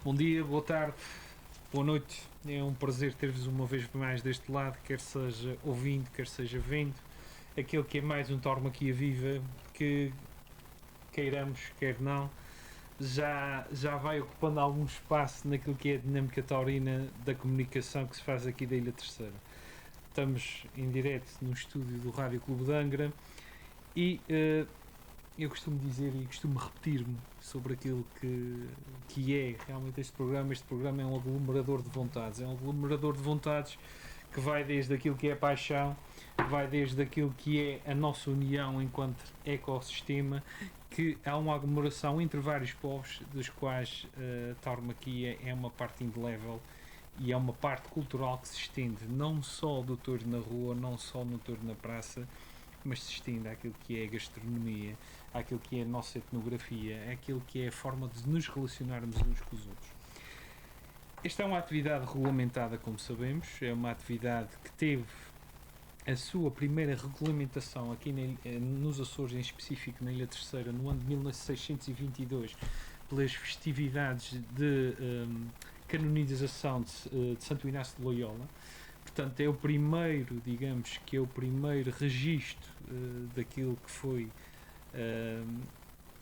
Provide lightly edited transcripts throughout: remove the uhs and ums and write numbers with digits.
Bom dia, boa tarde, boa noite. É um prazer ter-vos uma vez mais deste lado, quer seja ouvindo, quer seja vendo. Aquele que é mais um Tauromaquia Viva, que queiramos, quer não, já vai ocupando algum espaço naquilo que é a dinâmica taurina da comunicação que se faz aqui da Ilha Terceira. Estamos em direto no estúdio do Rádio Clube de Angra e eu costumo dizer e costumo repetir-me sobre aquilo que é realmente este programa. Este programa é um aglomerador de vontades, é um aglomerador de vontades que vai desde aquilo que é a paixão, vai desde aquilo que é a nossa união enquanto ecossistema, que há uma aglomeração entre vários povos, dos quais a tauromaquia é uma parte indelével e é uma parte cultural que se estende não só do touro na rua, não só no touro na praça, mas se estende àquilo que é a gastronomia, àquilo que é a nossa etnografia, àquilo que é a forma de nos relacionarmos uns com os outros. Esta é uma atividade regulamentada, como sabemos, é uma atividade que teve a sua primeira regulamentação aqui nos Açores, em específico na Ilha Terceira, no ano de 1622, pelas festividades de canonização de Santo Inácio de Loyola. Portanto, é o primeiro, digamos que é o primeiro registro daquilo que foi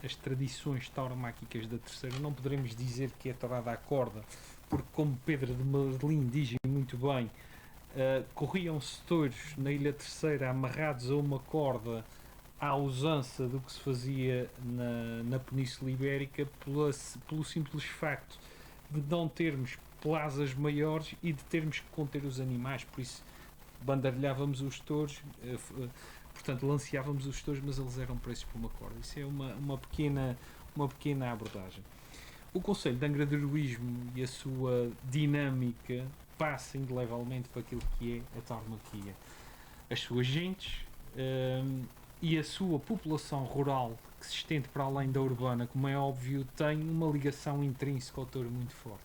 as tradições tauromáquicas da Terceira. Não poderemos dizer que é tourada à corda, porque, como Pedro de Merlim diz muito bem, corriam-se touros na Ilha Terceira amarrados a uma corda à usança do que se fazia na Península Ibérica, pelo simples facto de não termos plazas maiores e de termos que conter os animais. Por isso bandarilhávamos os touros, portanto lanceávamos os touros, mas eles eram presos por uma corda. Isso é uma pequena abordagem. O Conselho de Angra do Heroísmo e a sua dinâmica passa indelevelmente para aquilo que é a tauromaquia. As suas gentes e a sua população rural, que se estende para além da urbana, como é óbvio, tem uma ligação intrínseca ao touro muito forte.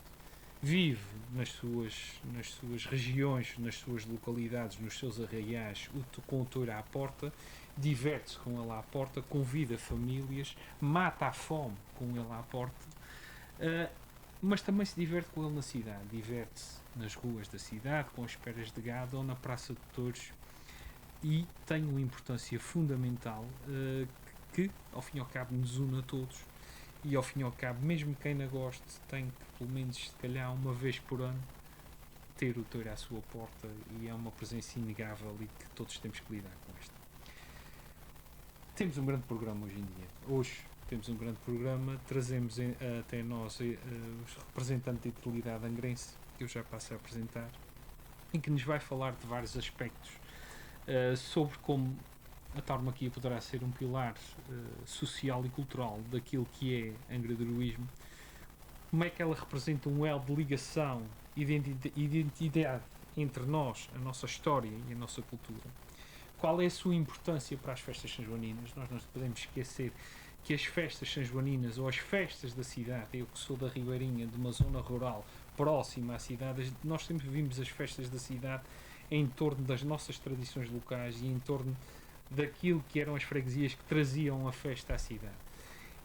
Vive nas suas regiões, nas suas localidades, nos seus arraiais, com o touro à porta, diverte-se com ele à porta, convida famílias, mata a fome com ele à porta, mas também se diverte com ele na cidade, diverte-se nas ruas da cidade, com as esperas de gado ou na Praça de Touros, e tem uma importância fundamental que, ao fim e ao cabo, nos une a todos. E ao fim e ao cabo, mesmo quem não goste, tem que, pelo menos, se calhar, uma vez por ano, ter o touro à sua porta, e é uma presença inegável e que todos temos que lidar com isto. Temos um grande programa hoje em dia. Hoje temos um grande programa, trazemos até nós os representantes da Itineridade Angrense, que eu já passo a apresentar, e que nos vai falar de vários aspectos sobre como a tauromaquia poderá ser um pilar social e cultural daquilo que é Angra do Heroísmo, como é que ela representa um elo de ligação, identidade entre nós, a nossa história e a nossa cultura. Qual é a sua importância para as festas sanjoaninas? Nós não podemos esquecer que as festas sanjoaninas ou as festas da cidade, eu que sou da Ribeirinha, de uma zona rural próxima à cidade, nós sempre vimos as festas da cidade em torno das nossas tradições locais e em torno daquilo que eram as freguesias que traziam a festa à cidade.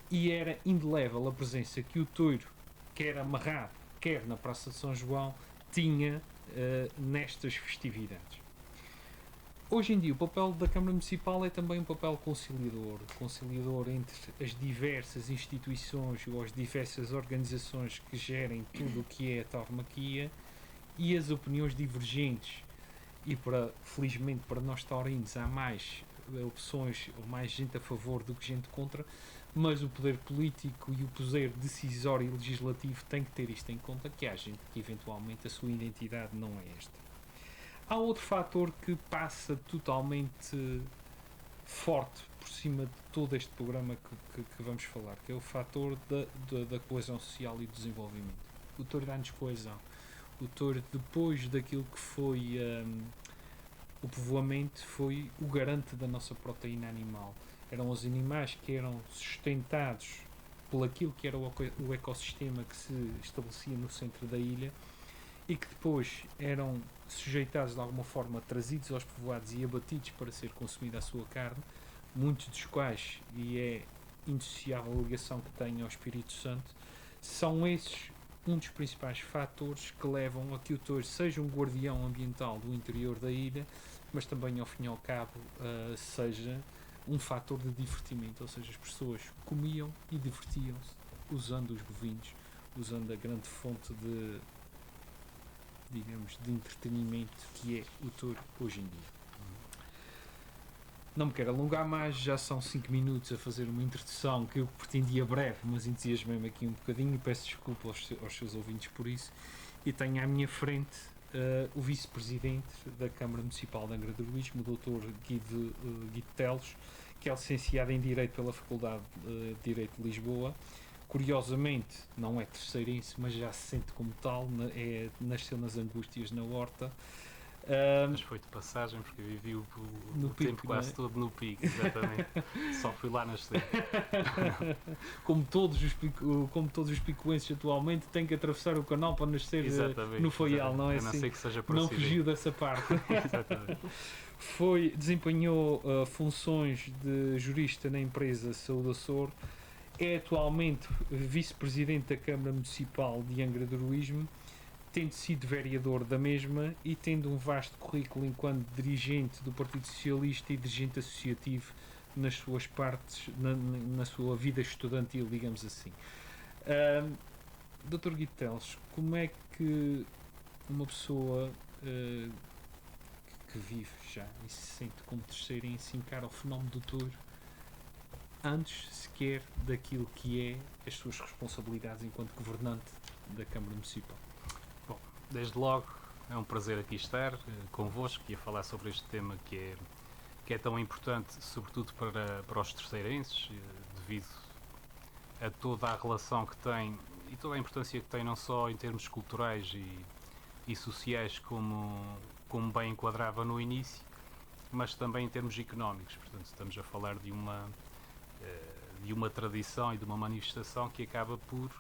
E era indelével a presença que o touro, quer amarrado, quer na Praça de São João, tinha nestas festividades. Hoje em dia o papel da Câmara Municipal é também um papel conciliador entre as diversas instituições ou as diversas organizações que gerem tudo o que é a tauromaquia e as opiniões divergentes. E felizmente para nós taurinos há mais opções ou mais gente a favor do que gente contra, mas o poder político e o poder decisório e legislativo têm que ter isto em conta, que há gente que eventualmente a sua identidade não é esta. Há outro fator que passa totalmente forte por cima de todo este programa que vamos falar, que é o fator da coesão social e do desenvolvimento. O touro dá-nos coesão. O touro, depois daquilo que foi o povoamento, foi o garante da nossa proteína animal. Eram os animais que eram sustentados por aquilo que era o ecossistema que se estabelecia no centro da ilha e que depois eram sujeitados de alguma forma, trazidos aos povoados e abatidos para ser consumida a sua carne, muitos dos quais, e é indissociável a ligação que têm ao Espírito Santo, são esses um dos principais fatores que levam a que o touro seja um guardião ambiental do interior da ilha, mas também, ao fim e ao cabo, seja um fator de divertimento, ou seja, as pessoas comiam e divertiam-se usando os bovinos, usando a grande fonte de, digamos, de entretenimento que é o touro hoje em dia. Não me quero alongar mais, já são 5 minutos a fazer uma introdução que eu pretendia breve, mas entusiasmei-me aqui um bocadinho e peço desculpa aos seus ouvintes por isso. E tenho à minha frente o vice-presidente da Câmara Municipal de Angra do Heroísmo, o Dr. Guido Teles, que é licenciado em Direito pela Faculdade de Direito de Lisboa. Curiosamente, não é terceirense, mas já se sente como tal, nasceu nas Angústias, na Horta. Mas foi de passagem, porque eu vivi o Pico, tempo quase todo no Pico, exatamente. Só fui lá nascer. Como todos os picoenses atualmente têm que atravessar o canal para nascer no Faial, não é assim? A não ser que seja por não acidente. Fugiu dessa parte. Exatamente. Desempenhou funções de jurista na empresa Saúde Açor, é atualmente vice-presidente da Câmara Municipal de Angra do Heroísmo, tendo sido vereador da mesma e tendo um vasto currículo enquanto dirigente do Partido Socialista e dirigente associativo nas suas partes, na sua vida estudantil, digamos assim. Dr. Guido Teles, como é que uma pessoa que vive já e se sente como terceira em se encara o fenómeno do touro antes sequer daquilo que é as suas responsabilidades enquanto governante da Câmara Municipal? Desde logo, é um prazer aqui estar convosco e a falar sobre este tema que é tão importante, sobretudo para os terceirenses, devido a toda a relação que tem e toda a importância que tem, não só em termos culturais e sociais, como bem enquadrava no início, mas também em termos económicos. Portanto, estamos a falar de uma tradição e de uma manifestação que acaba por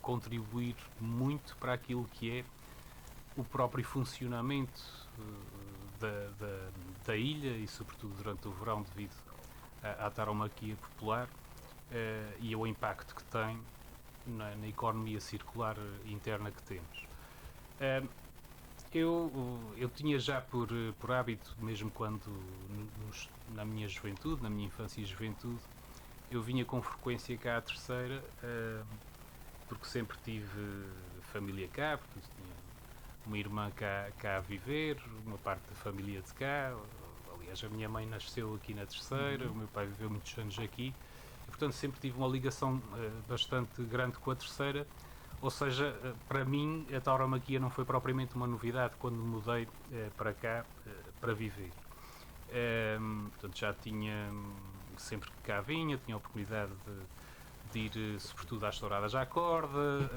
contribuir muito para aquilo que é o próprio funcionamento da ilha e sobretudo durante o verão devido à tauromaquia popular e ao impacto que tem na economia circular interna que temos. Eu tinha já por hábito, mesmo quando na minha juventude, na minha infância e juventude, eu vinha com frequência cá à Terceira, porque sempre tive família cá, porque tinha uma irmã cá a viver, uma parte da família de cá. Aliás, a minha mãe nasceu aqui na Terceira, o meu pai viveu muitos anos aqui, e portanto sempre tive uma ligação bastante grande com a Terceira. Ou seja, para mim a tauromaquia não foi propriamente uma novidade quando me mudei para cá para viver. Portanto, já tinha, sempre que cá vinha, tinha a oportunidade de ir sobretudo às touradas à corda,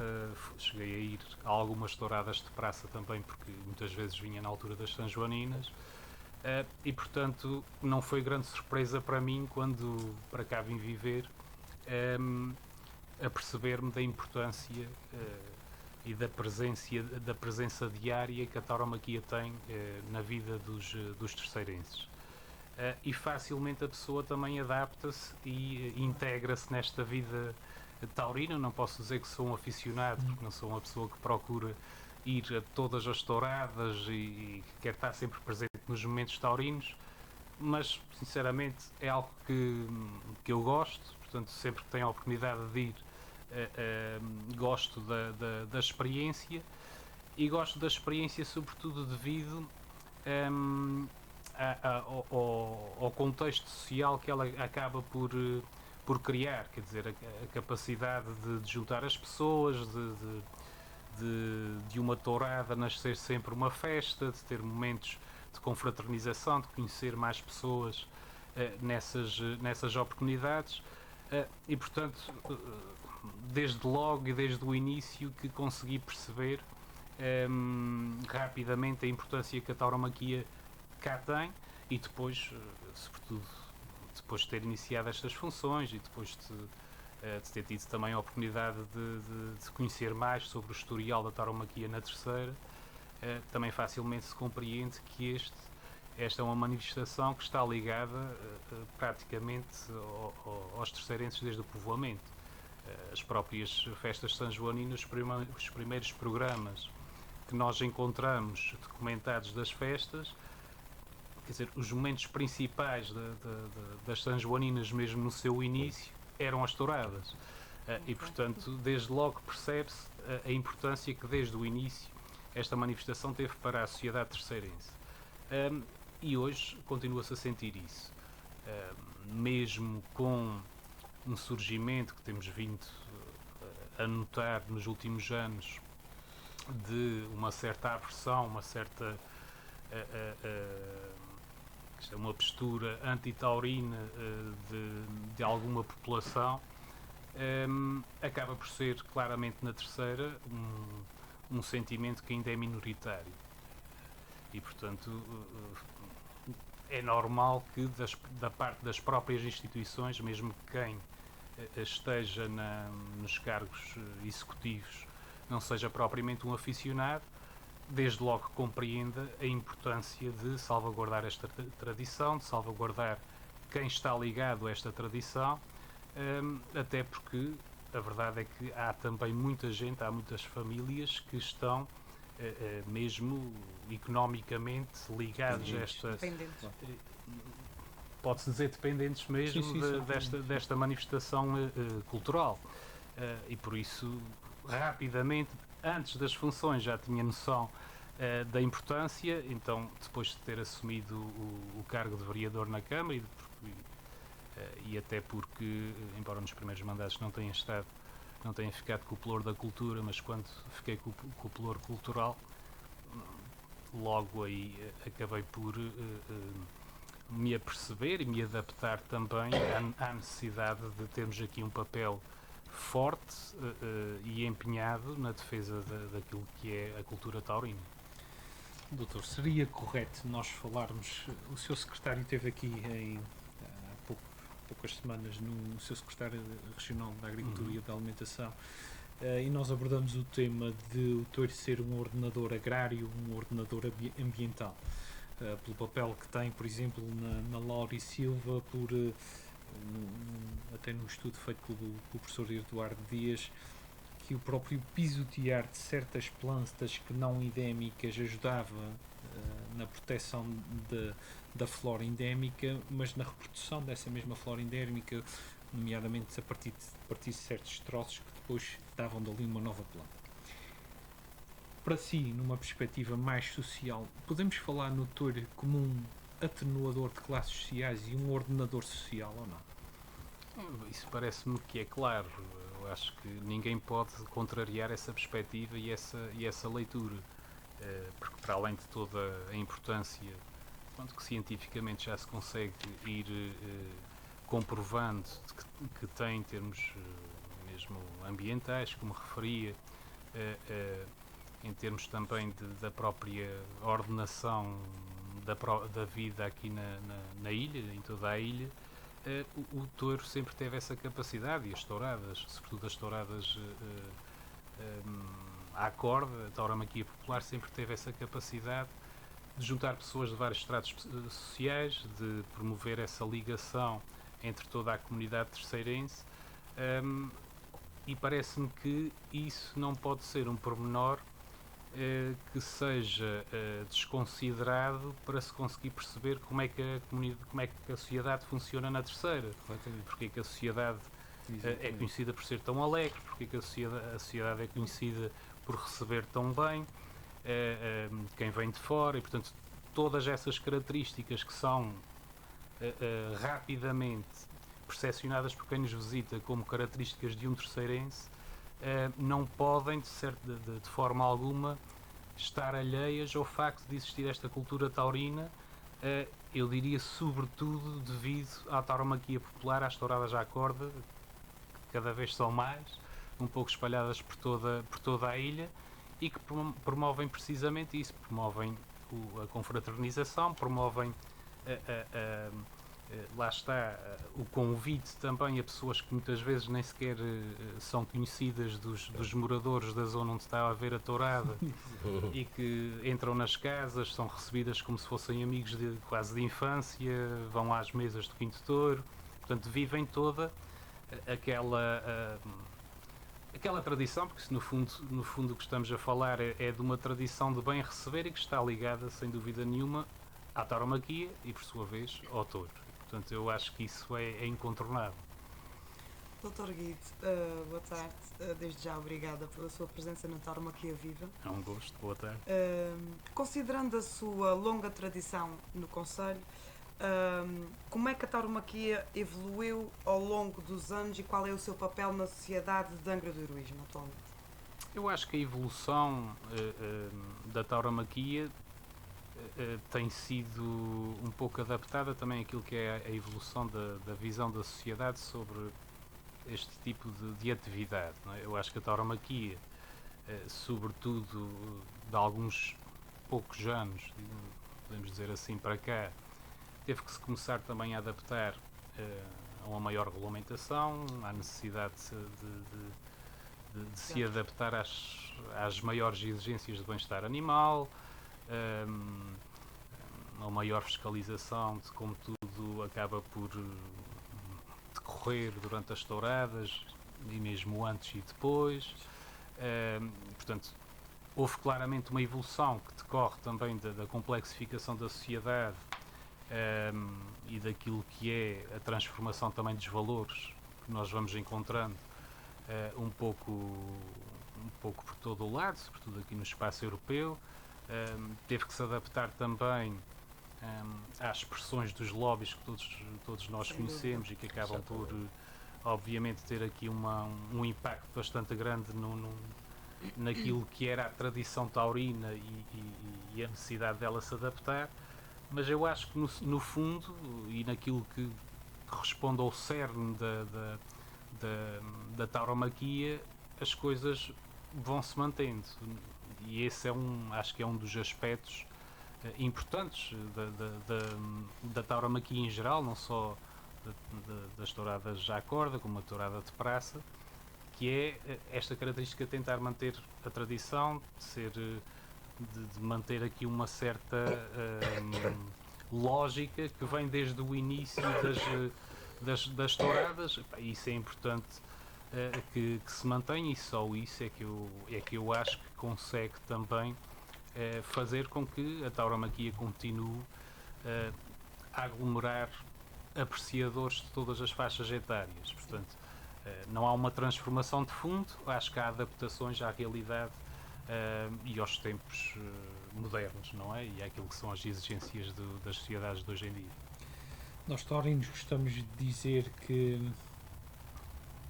cheguei a ir a algumas touradas de praça também, porque muitas vezes vinha na altura das Sanjoaninas, e portanto não foi grande surpresa para mim quando para cá vim viver, a perceber-me da importância e da presença diária que a tauromaquia tem na vida dos terceirenses. E facilmente a pessoa também adapta-se e integra-se nesta vida taurina. Não posso dizer que sou um aficionado, porque não sou uma pessoa que procura ir a todas as touradas e que quer estar sempre presente nos momentos taurinos, mas sinceramente é algo que eu gosto. Portanto, sempre que tenho a oportunidade de ir, gosto da experiência, e gosto da experiência sobretudo devido ao contexto social que ela acaba por criar, quer dizer, a capacidade de juntar as pessoas, de uma tourada nascer sempre uma festa, de ter momentos de confraternização, de conhecer mais pessoas nessas oportunidades, e portanto desde logo e desde o início que consegui perceber rapidamente a importância que a tauromaquia cá tem, e depois, sobretudo depois de ter iniciado estas funções e depois de ter tido também a oportunidade de conhecer mais sobre o historial da tauromaquia na Terceira, também facilmente se compreende que esta é uma manifestação que está ligada praticamente aos terceirenses desde o povoamento. As próprias festas sanjoaninas, os primeiros programas que nós encontramos documentados das festas, quer dizer, os momentos principais das sanjoaninas, mesmo no seu início, eram as touradas. E, portanto, desde logo percebe-se a importância que, desde o início, esta manifestação teve para a sociedade terceirense. E hoje continua-se a sentir isso. Mesmo com um surgimento que temos vindo a notar nos últimos anos de uma certa aversão, uma certa uma postura antitaurina de alguma população, acaba por ser claramente na terceira um sentimento que ainda é minoritário. E, portanto, é normal que da parte das próprias instituições, mesmo quem esteja nos cargos executivos não seja propriamente um aficionado, desde logo compreenda a importância de salvaguardar esta tradição, de salvaguardar quem está ligado a esta tradição, até porque a verdade é que há também muita gente, há muitas famílias que estão mesmo economicamente ligados a esta... Pode-se dizer dependentes mesmo desta manifestação cultural. E por isso, rapidamente, antes das funções já tinha noção da importância, então depois de ter assumido o cargo de vereador na Câmara e até porque, embora nos primeiros mandatos não tenha ficado com o pelour da cultura, mas quando fiquei com o pelour cultural, logo aí acabei por me aperceber e me adaptar também à necessidade de termos aqui um papel forte e empenhado na defesa daquilo que é a cultura taurina. Doutor, seria correto nós falarmos, o seu secretário esteve aqui há poucas semanas no seu secretário regional da Agricultura e da Alimentação, e nós abordamos o tema de o touro ser um ordenador agrário, um ordenador ambiental, pelo papel que tem, por exemplo, na Laura e Silva, até num estudo feito pelo professor Eduardo Dias, que o próprio pisotear de certas plantas que não endémicas ajudava na proteção da flora endémica, mas na reprodução dessa mesma flora endémica, nomeadamente a partir de certos troços que depois davam dali uma nova planta. Para si, numa perspectiva mais social, podemos falar no touro como um atenuador de classes sociais e um ordenador social ou não? Isso parece-me que é claro. Eu acho que ninguém pode contrariar essa perspectiva e essa leitura, porque para além de toda a importância que cientificamente já se consegue ir comprovando que tem em termos mesmo ambientais, como referia, em termos também da própria ordenação da vida aqui na ilha, em toda a ilha, o touro sempre teve essa capacidade, e as touradas, sobretudo as touradas à corda, a tauromaquia popular sempre teve essa capacidade de juntar pessoas de vários estratos sociais, de promover essa ligação entre toda a comunidade terceirense, e parece-me que isso não pode ser um pormenor que seja desconsiderado para se conseguir perceber como é que a sociedade funciona na terceira, porque é que a sociedade é conhecida por ser tão alegre, porque é que a sociedade é conhecida por receber tão bem quem vem de fora, e portanto todas essas características que são rapidamente percepcionadas por quem nos visita como características de um terceirense, não podem de forma alguma estar alheias ao facto de existir esta cultura taurina, eu diria sobretudo devido à tauromaquia popular, às touradas à corda, que cada vez são mais, um pouco espalhadas por toda a ilha, e que promovem precisamente isso, promovem a confraternização, promovem lá está o convite também a pessoas que muitas vezes nem sequer são conhecidas dos moradores da zona onde está a haver a tourada e que entram nas casas, são recebidas como se fossem amigos quase de infância, vão às mesas do Quinto Touro, portanto vivem toda aquela tradição, porque no fundo o que estamos a falar é de uma tradição de bem receber e que está ligada, sem dúvida nenhuma, à tauromaquia e, por sua vez, ao touro. Portanto, eu acho que isso é incontornável. Doutor Guido, boa tarde. Desde já, obrigada pela sua presença na Tauromaquia Viva. É um gosto. Boa tarde. Considerando a sua longa tradição no Conselho, como é que a tauromaquia evoluiu ao longo dos anos e qual é o seu papel na sociedade de Angra do Heroísmo atualmente? Eu acho que a evolução da tauromaquia tem sido um pouco adaptada também àquilo que é a evolução da visão da sociedade sobre este tipo de atividade. Não é? Eu acho que a tauromaquia, sobretudo de alguns poucos anos, podemos dizer assim, para cá, teve que se começar também a adaptar a uma maior regulamentação, à necessidade de se adaptar às maiores exigências de bem-estar animal, uma maior fiscalização de como tudo acaba por decorrer durante as touradas e mesmo antes e depois. Portanto, houve claramente uma evolução que decorre também da complexificação da sociedade e daquilo que é a transformação também dos valores que nós vamos encontrando um pouco por todo o lado, sobretudo aqui no espaço europeu. Teve que se adaptar também às pressões dos lobbies que todos nós conhecemos e que acabam por, obviamente, ter aqui um impacto bastante grande naquilo que era a tradição taurina e a necessidade dela se adaptar. Mas eu acho que no fundo, e naquilo que corresponde ao cerne da tauromaquia, as coisas vão se mantendo. E esse acho que é um dos aspectos importantes da tauromaquia em geral, não só das touradas à corda, como a tourada de praça, que é esta característica de tentar manter a tradição, de manter aqui uma certa lógica que vem desde o início das touradas. Isso é importante que se mantenha, e só isso é que eu acho que consegue também fazer com que a tauromaquia continue a aglomerar apreciadores de todas as faixas etárias. Portanto, não há uma transformação de fundo, acho que há adaptações à realidade e aos tempos modernos, não é? E àquilo que são as exigências das sociedades de hoje em dia. Nós taurinos gostamos de dizer que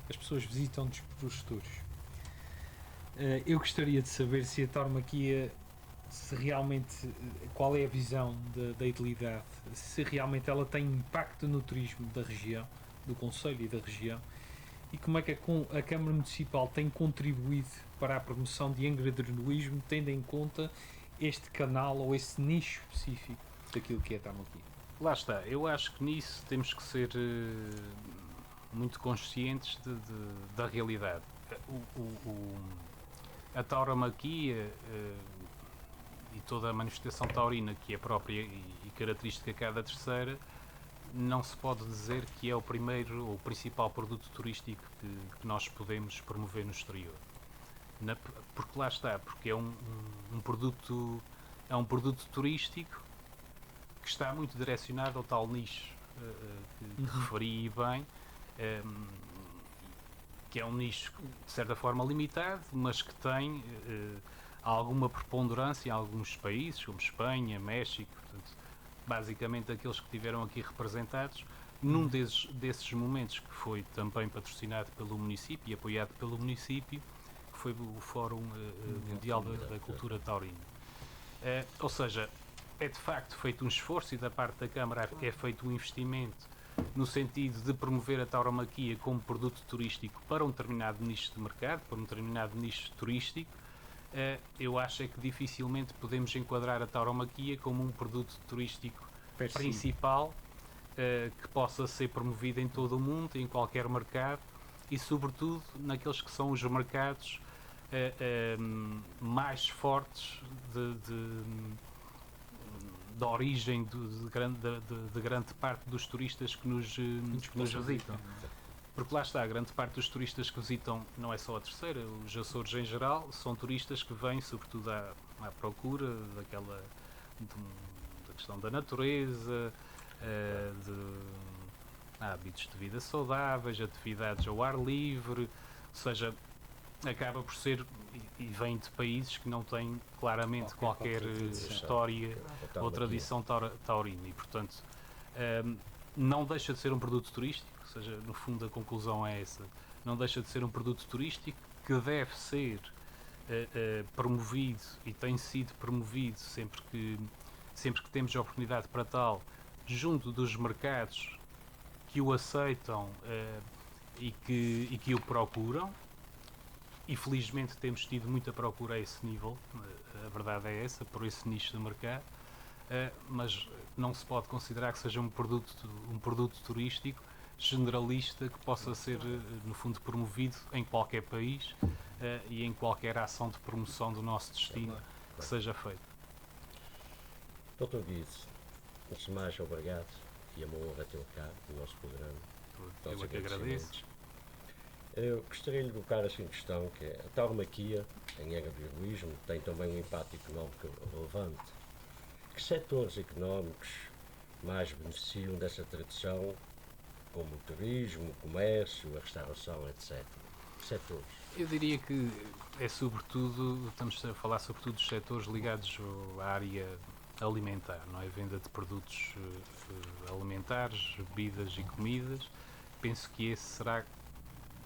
as pessoas visitam-nos por os touros. Eu gostaria de saber se a tauromaquia, se realmente, qual é a visão da idilidade, se realmente ela tem impacto no turismo da região, do Conselho e da região, e como é que a Câmara Municipal tem contribuído para a promoção de Angra do Heroísmo, tendo em conta este canal ou esse nicho específico daquilo que é a tauromaquia. Lá está, eu acho que nisso temos que ser muito conscientes da realidade. A tauromaquia e toda a manifestação taurina, que é própria e característica de cada terceira, não se pode dizer que é o primeiro ou principal produto turístico que nós podemos promover no exterior. Porque lá está, porque é um produto turístico que está muito direcionado ao tal nicho que referi bem, que é um nicho de certa forma limitado, mas que tem alguma preponderância em alguns países, como Espanha, México, portanto, basicamente aqueles que estiveram aqui representados, num desses momentos que foi também patrocinado pelo município e apoiado pelo município, que foi o Fórum Mundial da Cultura Taurina. Ou seja, é de facto feito um esforço e da parte da Câmara é feito um investimento no sentido de promover a tauromaquia como produto turístico para um determinado nicho de mercado, para um determinado nicho turístico. Eu acho é que dificilmente podemos enquadrar a tauromaquia como um produto turístico principal que possa ser promovido em todo o mundo, em qualquer mercado e sobretudo naqueles que são os mercados mais fortes da origem de grande parte dos turistas que nos visitam. Porque lá está, a grande parte dos turistas que visitam não é só a Terceira, os Açores em geral, são turistas que vêm sobretudo à procura daquela da questão da natureza, de hábitos de vida saudáveis, atividades ao ar livre, ou seja, acaba por ser e vem de países que não têm claramente qualquer história ou tradição taurina e portanto não deixa de ser um produto turístico, ou seja, no fundo a conclusão é essa, não deixa de ser um produto turístico que deve ser promovido e tem sido promovido sempre que temos a oportunidade para tal, junto dos mercados que o aceitam e que o procuram, e felizmente temos tido muita procura a esse nível, a verdade é essa, por esse nicho de mercado, mas não se pode considerar que seja um produto turístico generalista que possa ser, no fundo, promovido em qualquer país e em qualquer ação de promoção do nosso destino que seja feita. Dr. Guido, antes de mais, obrigado e é uma honra tê-lo cá no nosso programa. Eu é que agradeço. Eu gostaria de colocar assim questão que é, a tauromaquia em agrobiologismo tem também um impacto económico relevante. Que setores económicos mais beneficiam dessa tradição, como o turismo, o comércio, a restauração, etc.? Que setores? Eu diria que é sobretudo, estamos a falar sobretudo dos setores ligados à área alimentar, não é? Venda de produtos alimentares, bebidas e comidas. Penso que esse será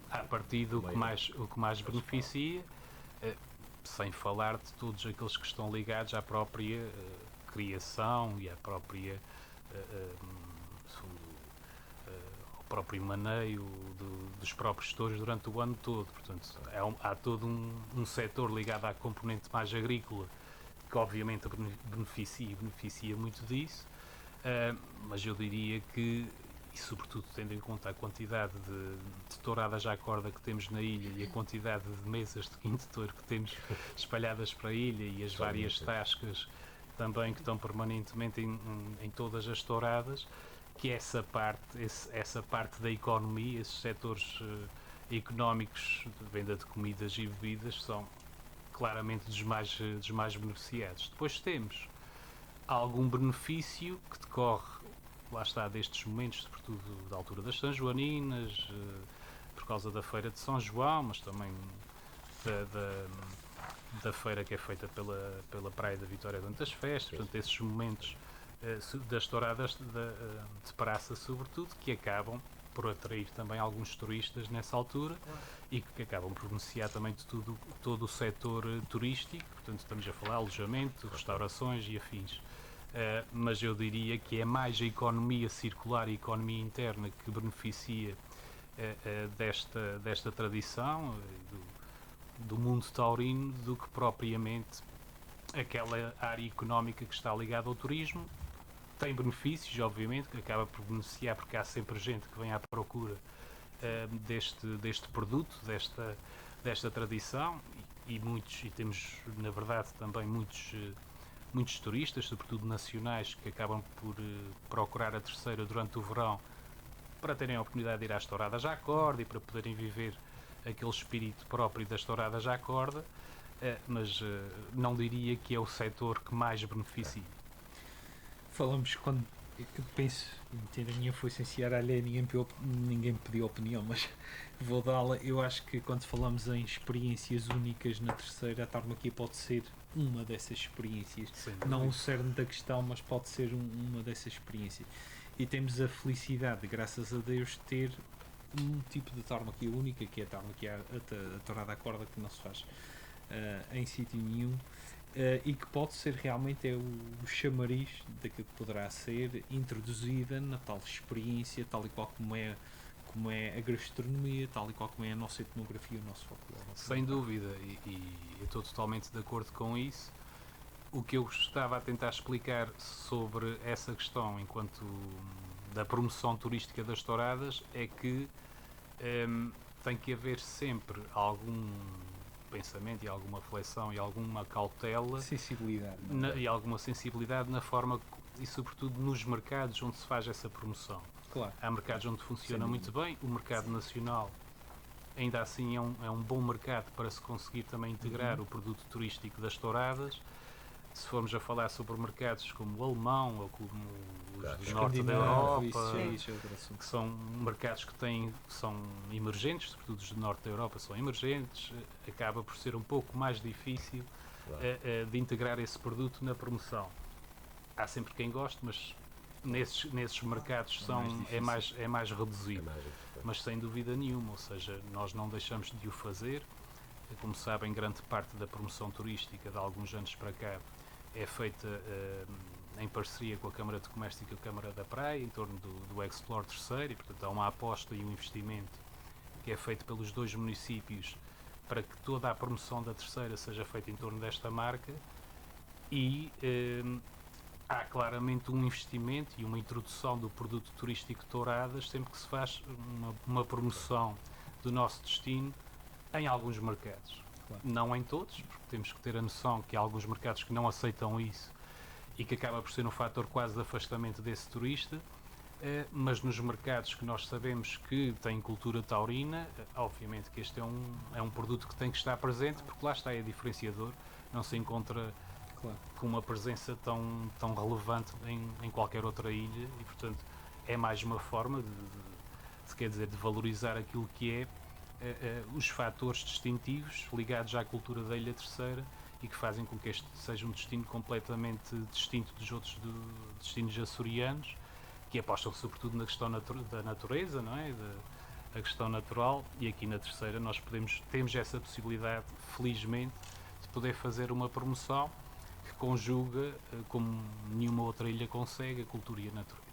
a partir do o que mais beneficia, sem falar de todos aqueles que estão ligados à própria criação e à própria ao próprio maneio dos próprios gestores durante o ano todo. Portanto, há todo um setor ligado à componente mais agrícola que obviamente beneficia muito disso, mas eu diria que, e sobretudo tendo em conta a quantidade de touradas à corda que temos na ilha e a quantidade de mesas de quinto touro que temos espalhadas para a ilha e as várias tascas também que estão permanentemente em todas as touradas, que essa parte da economia, esses setores económicos de venda de comidas e bebidas são claramente dos mais beneficiados. Depois temos algum benefício que decorre, lá está, destes momentos, sobretudo da altura das São Joaninas, por causa da Feira de São João, mas também da feira que é feita pela Praia da Vitória durante as festas, portanto, esses momentos das touradas de praça, sobretudo, que acabam por atrair também alguns turistas nessa altura e que acabam por beneficiar também de todo o setor turístico, portanto estamos a falar alojamento, restaurações e afins. Mas eu diria que é mais a economia circular e a economia interna que beneficia desta tradição do mundo taurino do que propriamente aquela área económica que está ligada ao turismo. Tem benefícios, obviamente, que acaba por beneficiar porque há sempre gente que vem à procura deste produto, desta tradição e temos, na verdade, também muitos turistas, sobretudo nacionais, que acabam por procurar a Terceira durante o verão para terem a oportunidade de ir às touradas à corda e para poderem viver aquele espírito próprio das touradas à corda, mas não diria que é o setor que mais beneficia. Falamos quando eu penso, entendo, a minha foi sincera, alheia, ninguém pediu opinião, mas vou dá-la. Eu acho que quando falamos em experiências únicas na Terceira, a tauromaquia pode ser uma dessas experiências. Não o cerne da questão, mas pode ser uma dessas experiências. E temos a felicidade, graças a Deus, de ter um tipo de tauromaquia única, que é a tauromaquia a tourada à corda, que não se faz em sítio nenhum. E que pode ser realmente o chamariz daquilo que poderá ser introduzida na tal experiência, tal e qual como é a gastronomia, tal e qual como é a nossa etnografia, o nosso folclore. Sem dúvida, e eu estou totalmente de acordo com isso. O que eu estava a tentar explicar sobre essa questão enquanto da promoção turística das touradas é que tem que haver sempre algum pensamento e alguma reflexão e alguma cautela, sensibilidade, e alguma sensibilidade na forma e sobretudo nos mercados onde se faz essa promoção. Claro. Há mercados onde funciona Sem muito bem, o mercado nacional ainda assim é um bom mercado para se conseguir também integrar o produto turístico das touradas. Se formos a falar sobre mercados como o alemão ou como os Claro. do norte da Escandinavo, Europa, isso é outro assunto. que são mercados que são emergentes, sobretudo os do norte da Europa são emergentes, acaba por ser um pouco mais difícil Claro. de integrar esse produto na promoção. Há sempre quem goste, mas nesses mercados é mais É reduzido. mais importante. Mas sem dúvida nenhuma, ou seja, nós não deixamos de o fazer. Como sabem, grande parte da promoção turística de alguns anos para cá é feita em parceria com a Câmara de Comércio e com a Câmara da Praia, em torno do Explore Terceiro, e portanto há uma aposta e um investimento que é feito pelos dois municípios para que toda a promoção da Terceira seja feita em torno desta marca, e há claramente um investimento e uma introdução do produto turístico Touradas sempre que se faz uma promoção do nosso destino em alguns mercados. Claro. Não em todos, porque temos que ter a noção que há alguns mercados que não aceitam isso e que acaba por ser um fator quase de afastamento desse turista, mas nos mercados que nós sabemos que têm cultura taurina, obviamente que este é um produto que tem que estar presente, porque lá está, é diferenciador, não se encontra Claro. com uma presença tão relevante em qualquer outra ilha, e portanto é mais uma forma de valorizar aquilo que é os fatores distintivos ligados à cultura da Ilha Terceira e que fazem com que este seja um destino completamente distinto dos outros destinos açorianos, que apostam sobretudo na questão da natureza, não é? A questão natural, e aqui na Terceira nós temos essa possibilidade, felizmente, de poder fazer uma promoção que conjuga, como nenhuma outra ilha consegue, a cultura e a natureza.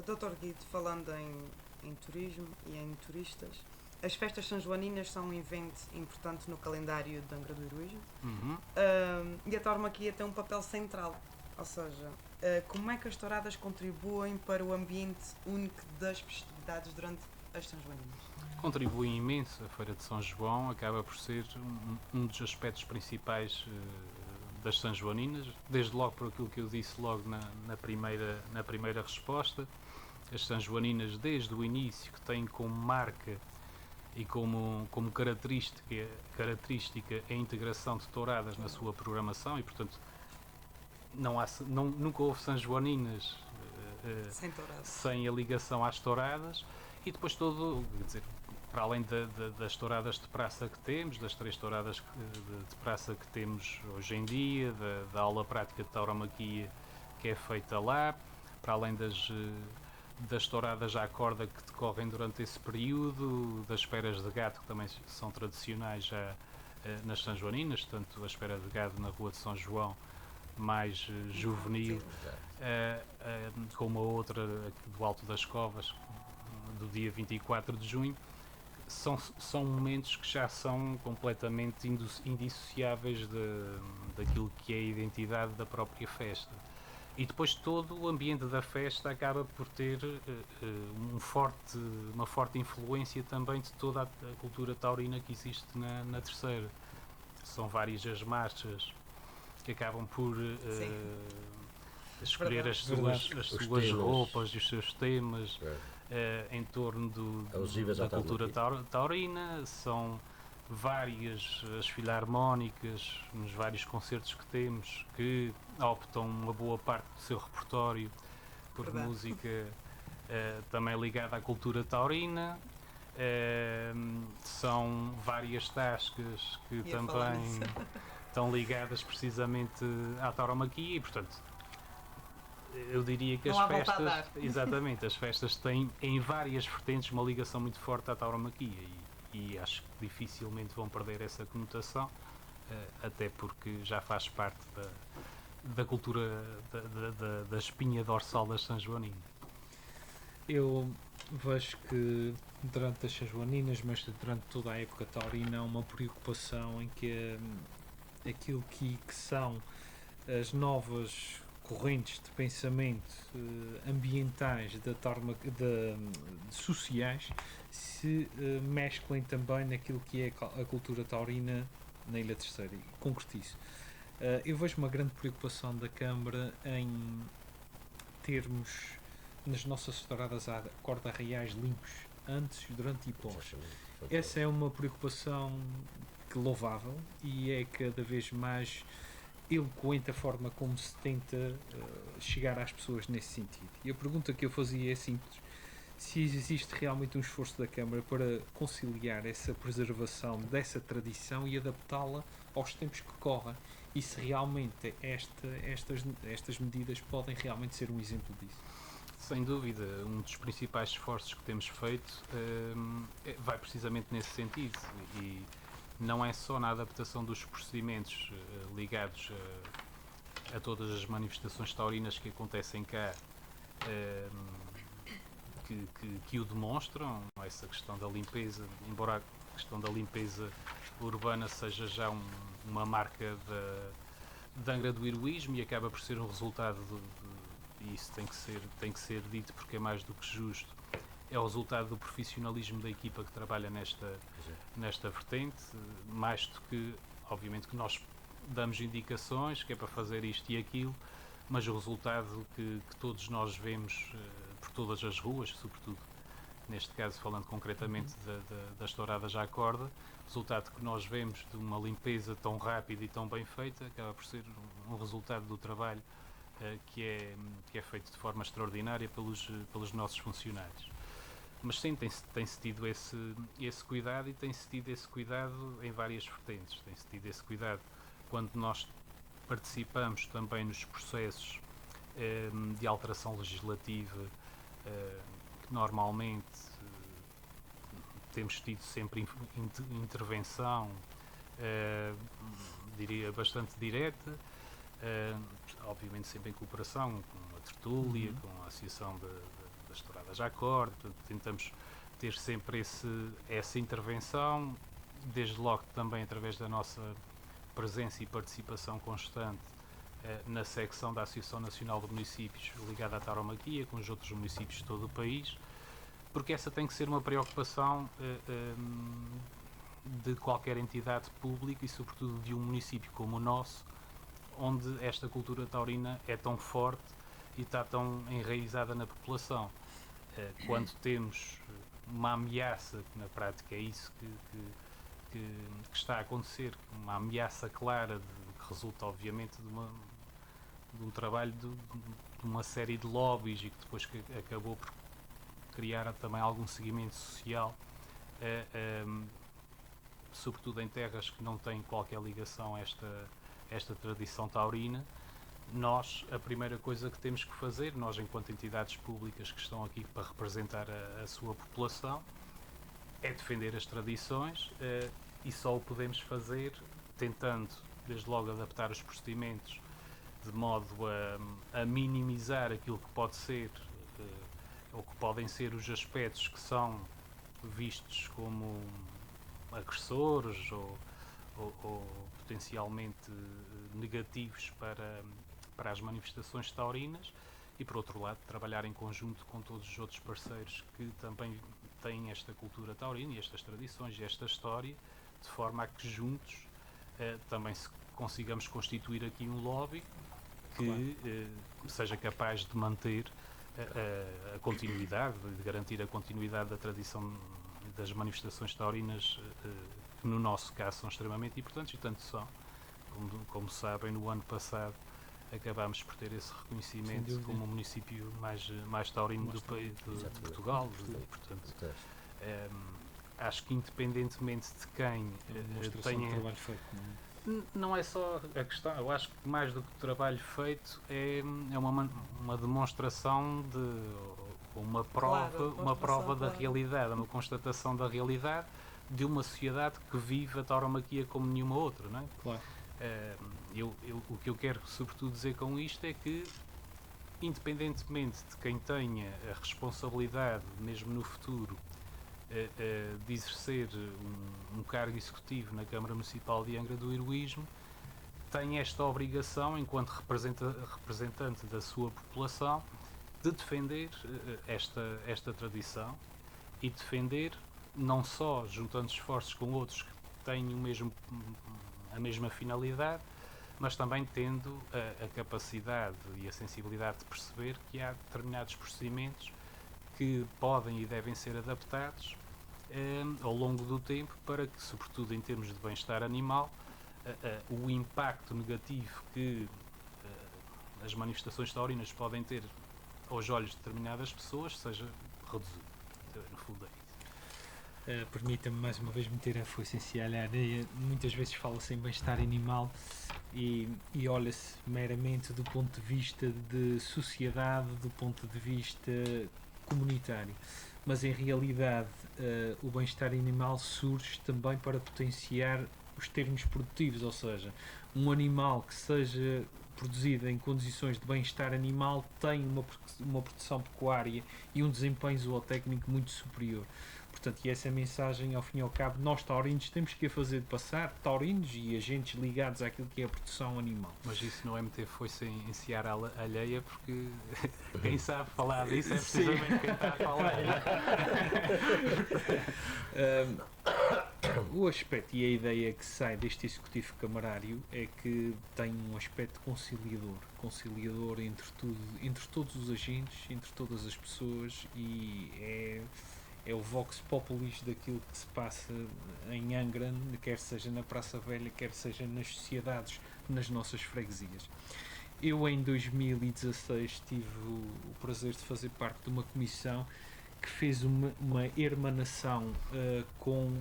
Dr. Guido, falando em turismo e em turistas, as festas sanjoaninas são um evento importante no calendário de Angra do Heroísmo, e a tauromaquia tem um papel central, ou seja, como é que as touradas contribuem para o ambiente único das festividades durante as sanjoaninas? Contribui imenso. A Feira de São João acaba por ser um dos aspectos principais das sanjoaninas, desde logo por aquilo que eu disse logo na primeira resposta. As sanjoaninas, desde o início, que têm como marca e como característica a integração de touradas na sua programação, e portanto nunca houve sanjoaninas sem a ligação às touradas. E depois para além das touradas de praça que temos, das 3 touradas de praça que temos hoje em dia, da aula prática de tauromaquia que é feita lá, para além das touradas à corda que decorrem durante esse período, das esperas de gado que também são tradicionais já nas sanjoaninas, tanto a espera de gado na Rua de São João, mais juvenil, como a outra do Alto das Covas, do dia 24 de junho, são momentos que já são completamente indissociáveis daquilo que é a identidade da própria festa. E depois todo o ambiente da festa acaba por ter uma forte influência também de toda a cultura taurina que existe na Terceira. São várias as marchas que acabam por escolher as suas roupas e os seus temas em torno da cultura taurina. São várias as filarmónicas nos vários concertos que temos que optam uma boa parte do seu repertório por música também ligada à cultura taurina. São várias tascas que também estão ligadas precisamente à tauromaquia, e portanto eu diria que as festas, exatamente, as festas têm em várias vertentes uma ligação muito forte à tauromaquia, e acho que dificilmente vão perder essa conotação, até porque já faz parte da cultura da espinha dorsal das sanjoaninas. Eu vejo que durante as sanjoaninas, mas durante toda a época taurina, há uma preocupação em que aquilo que são as novas correntes de pensamento ambientais sociais se mesclem também naquilo que é a cultura taurina na Ilha Terceira. E concretizo. Eu vejo uma grande preocupação da Câmara em termos nas nossas estouradas à corda reais limpos, antes, durante e pós. Exatamente. Essa é uma preocupação que louvável e é cada vez mais eloquente a forma como se tenta chegar às pessoas nesse sentido. E a pergunta que eu fazia é simples: se existe realmente um esforço da Câmara para conciliar essa preservação dessa tradição e adaptá-la aos tempos que correm, e se realmente estas medidas podem realmente ser um exemplo disso. Sem dúvida, um dos principais esforços que temos feito vai precisamente nesse sentido, e não é só na adaptação dos procedimentos ligados a todas as manifestações taurinas que acontecem cá que o demonstram, essa questão da limpeza, embora a questão da limpeza urbana seja já uma marca da Angra do Heroísmo e acaba por ser um resultado e isso tem que ser dito porque é mais do que justo, é o resultado do profissionalismo da equipa que trabalha nesta vertente, mais do que, obviamente, que nós damos indicações que é para fazer isto e aquilo, mas o resultado que todos nós vemos por todas as ruas, sobretudo neste caso falando concretamente das touradas à corda, o resultado que nós vemos de uma limpeza tão rápida e tão bem feita acaba por ser um resultado do trabalho que é feito de forma extraordinária pelos nossos funcionários. Mas sim, tem-se tido esse cuidado, e tem-se tido esse cuidado em várias vertentes. Tem-se tido esse cuidado quando nós participamos também nos processos de alteração legislativa, que normalmente temos tido sempre intervenção, diria, bastante direta, obviamente sempre em cooperação com a tertúlia, com a Associação das Touradas à Corda. Portanto, tentamos ter sempre essa intervenção, desde logo também através da nossa presença e participação constante na secção da Associação Nacional de Municípios ligada à tauromaquia, com os outros municípios de todo o país, porque essa tem que ser uma preocupação de qualquer entidade pública e sobretudo de um município como o nosso, onde esta cultura taurina é tão forte e está tão enraizada na população. Quando temos uma ameaça, que na prática é isso que está a acontecer, uma ameaça clara que resulta obviamente de um trabalho de uma série de lobbies e que depois acabou por criar também algum seguimento social, sobretudo em terras que não têm qualquer ligação a esta tradição taurina. Nós, a primeira coisa que temos que fazer, nós enquanto entidades públicas que estão aqui para representar a sua população, é defender as tradições, e só o podemos fazer tentando, desde logo, adaptar os procedimentos de modo a minimizar aquilo que pode ser, ou que podem ser os aspectos que são vistos como agressores ou potencialmente negativos para as manifestações taurinas, e por outro lado trabalhar em conjunto com todos os outros parceiros que também têm esta cultura taurina e estas tradições e esta história, de forma a que juntos também consigamos constituir aqui um lobby que seja capaz de manter a continuidade, de garantir a continuidade da tradição das manifestações taurinas, que no nosso caso são extremamente importantes, e tanto são. Como sabem, no ano passado acabámos por ter esse reconhecimento como o município mais taurino do país, de Portugal. Portanto, acho que independentemente de quem tenha... trabalho feito, não é só a questão, eu acho que mais do que o trabalho feito é uma demonstração de uma prova da realidade, uma constatação da realidade de uma sociedade que vive a tauromaquia como nenhuma outra, não é? Claro. O que eu quero sobretudo dizer com isto é que, independentemente de quem tenha a responsabilidade, mesmo no futuro, de exercer um cargo executivo na Câmara Municipal de Angra do Heroísmo, tem esta obrigação, enquanto representante da sua população, de defender esta tradição, e defender não só juntando esforços com outros que têm a mesma finalidade, mas também tendo a capacidade e a sensibilidade de perceber que há determinados procedimentos que podem e devem ser adaptados ao longo do tempo para que, sobretudo em termos de bem-estar animal, o impacto negativo que as manifestações taurinas podem ter aos olhos de determinadas pessoas seja reduzido. No fundo é isso. Permita-me mais uma vez meter a foice à areia. Muitas vezes fala-se em bem-estar animal e olha-se meramente do ponto de vista de sociedade, do ponto de vista comunitário. Mas em realidade o bem-estar animal surge também para potenciar os termos produtivos, ou seja, um animal que seja produzido em condições de bem-estar animal tem uma produção pecuária e um desempenho zootécnico muito superior. Portanto, e essa mensagem, ao fim e ao cabo, nós taurinos temos que a fazer de passar, taurinos e agentes ligados àquilo que é a produção animal. Mas isso não é meter foice em seara alheia, porque quem sabe falar disso é precisamente quem está a falar. O aspecto e a ideia que sai deste executivo camarário é que tem um aspecto conciliador entre todos os agentes, entre todas as pessoas, e é o vox populis daquilo que se passa em Angra, quer seja na Praça Velha, quer seja nas sociedades, nas nossas freguesias. Eu em 2016 tive o prazer de fazer parte de uma comissão que fez uma hermanação com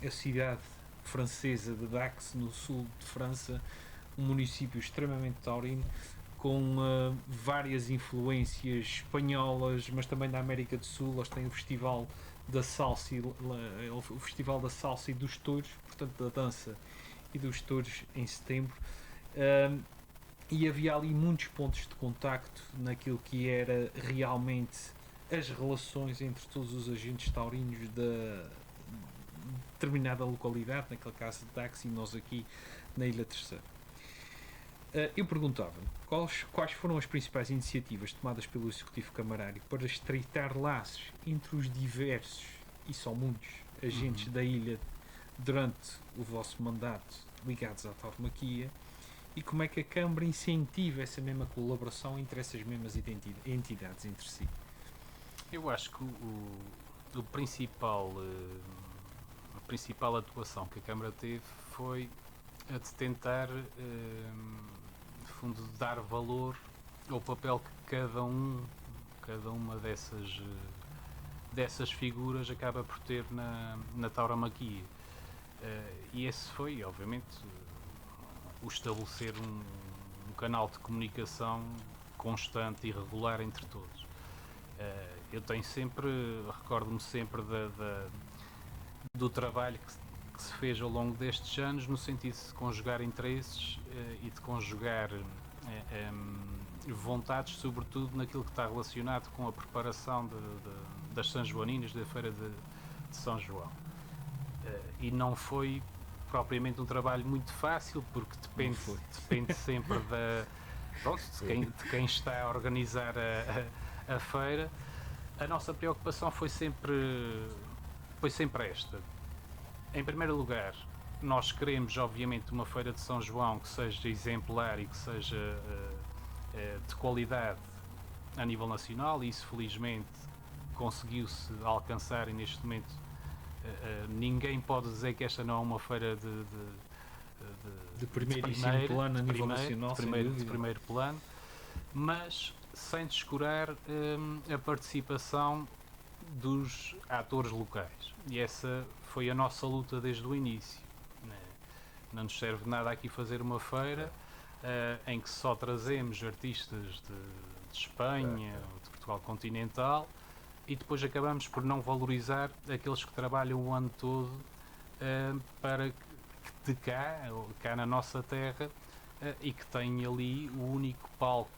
a cidade francesa de Dax, no sul de França, um município extremamente taurino, com várias influências espanholas, mas também da América do Sul. Eles têm o Festival da Salsa, o Festival da Salsa e dos Touros, portanto da dança e dos touros em setembro. E havia ali muitos pontos de contacto naquilo que era realmente as relações entre todos os agentes taurinos da determinada localidade, naquele caso de Dax e nós aqui na Ilha Terceira. Eu perguntava-me quais foram as principais iniciativas tomadas pelo Executivo Camarário para estreitar laços entre os diversos, e são muitos, agentes da ilha durante o vosso mandato ligados à tauromaquia, e como é que a Câmara incentiva essa mesma colaboração entre essas mesmas entidades entre si. Eu acho que a principal atuação que a Câmara teve foi a de tentar, no fundo, dar valor ao papel que cada uma dessas figuras acaba por ter na tauromaquia. E esse foi, obviamente, o estabelecer um canal de comunicação constante e regular entre todos. Eu tenho recordo-me sempre do trabalho que se fez ao longo destes anos, no sentido de conjugar interesses e de conjugar vontades, sobretudo naquilo que está relacionado com a preparação das São Joaninas, da Feira de São João. E não foi propriamente um trabalho muito fácil, porque depende sempre de quem está a organizar a feira. A nossa preocupação foi sempre esta. Em primeiro lugar, nós queremos, obviamente, uma feira de São João que seja exemplar e que seja de qualidade a nível nacional, e isso felizmente conseguiu-se alcançar, e neste momento ninguém pode dizer que esta não é uma feira de primeiríssimo plano a nível nacional, de primeiro plano, mas sem descurar a participação dos atores locais. E essa foi a nossa luta desde o início. Não nos serve nada aqui fazer uma feira em que só trazemos artistas de Espanha ou de Portugal continental e depois acabamos por não valorizar aqueles que trabalham o ano todo para que de cá na nossa terra, e que têm ali o único palco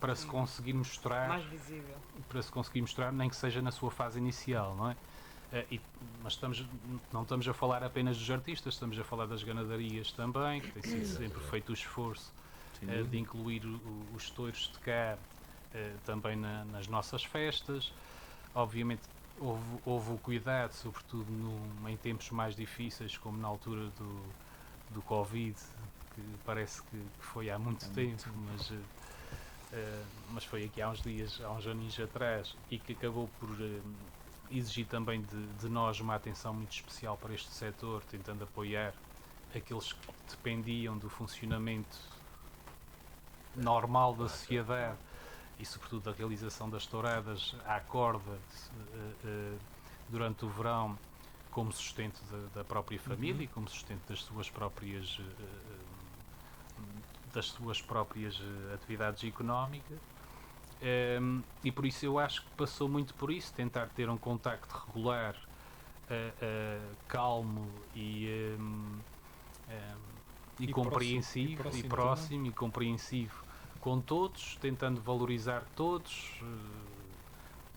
para se conseguir mostrar, mais visível, nem que seja na sua fase inicial, não é? Mas não estamos a falar apenas dos artistas, estamos a falar das ganadarias também, que tem sido sempre feito o esforço de incluir os touros de cá também nas nossas festas. Obviamente houve o cuidado, sobretudo em tempos mais difíceis, como na altura do Covid, que parece que foi há muito tempo, mas foi aqui há uns dias, há uns aninhos atrás, e que acabou por exigir também de nós uma atenção muito especial para este setor, tentando apoiar aqueles que dependiam do funcionamento normal da sociedade e sobretudo da realização das touradas à corda durante o verão, como sustento da própria família e como sustento das suas próprias atividades económicas. E por isso eu acho que passou muito por isso, tentar ter um contacto regular, calmo e compreensivo e próximo e compreensivo com todos, tentando valorizar todos,